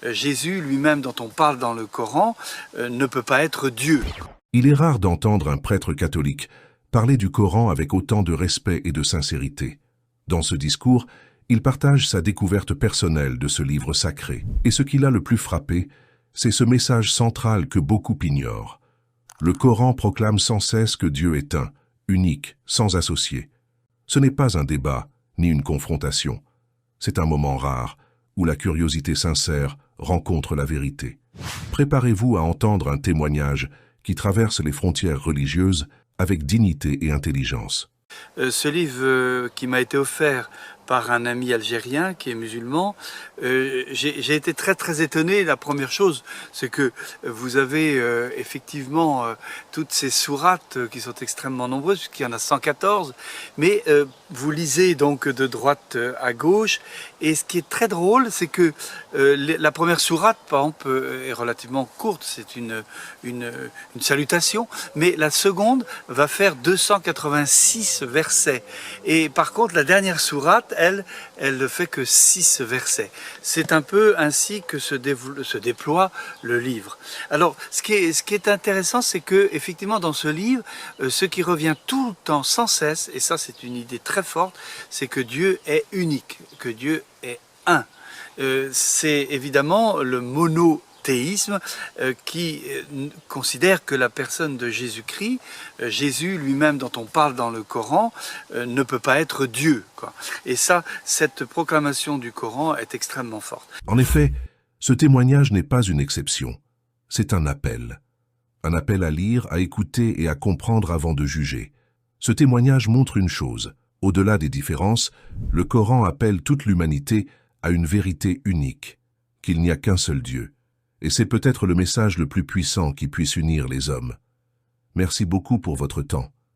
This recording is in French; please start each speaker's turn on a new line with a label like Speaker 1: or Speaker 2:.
Speaker 1: Jésus lui-même, dont on parle dans le Coran, ne peut pas être Dieu.
Speaker 2: Il est rare d'entendre un prêtre catholique parler du Coran avec autant de respect et de sincérité. Dans ce discours, il partage sa découverte personnelle de ce livre sacré. Et ce qui l'a le plus frappé, c'est ce message central que beaucoup ignorent. Le Coran proclame sans cesse que Dieu est un, unique, sans associé. Ce n'est pas un débat, ni une confrontation. C'est un moment rare, où la curiosité sincère rencontre la vérité. Préparez-vous à entendre un témoignage qui traverse les frontières religieuses avec dignité et intelligence.
Speaker 1: Ce livre qui m'a été offert par un ami algérien qui est musulman, j'ai été très étonné. La première chose, c'est que vous avez effectivement toutes ces sourates qui sont extrêmement nombreuses, puisqu'il y en a 114, mais vous lisez donc de droite à gauche, et ce qui est très drôle, c'est que la première sourate, par exemple, est relativement courte, c'est une salutation, mais la seconde va faire 286 versets, et par contre la dernière sourate, elle ne fait que 6 versets. C'est un peu ainsi que se déploie le livre. Alors, ce qui est intéressant, c'est que effectivement dans ce livre, ce qui revient tout le temps sans cesse, et ça c'est une idée très forte, c'est que Dieu est unique, que Dieu est un. C'est évidemment le monothéisme qui considère que la personne de Jésus-Christ, Jésus lui-même dont on parle dans le Coran, ne peut pas être Dieu, quoi. Et ça, cette proclamation du Coran est extrêmement forte.
Speaker 2: En effet, ce témoignage n'est pas une exception, c'est un appel. Un appel à lire, à écouter et à comprendre avant de juger. Ce témoignage montre une chose. Au-delà des différences, le Coran appelle toute l'humanité à une vérité unique, qu'il n'y a qu'un seul Dieu. Et c'est peut-être le message le plus puissant qui puisse unir les hommes. Merci beaucoup pour votre temps.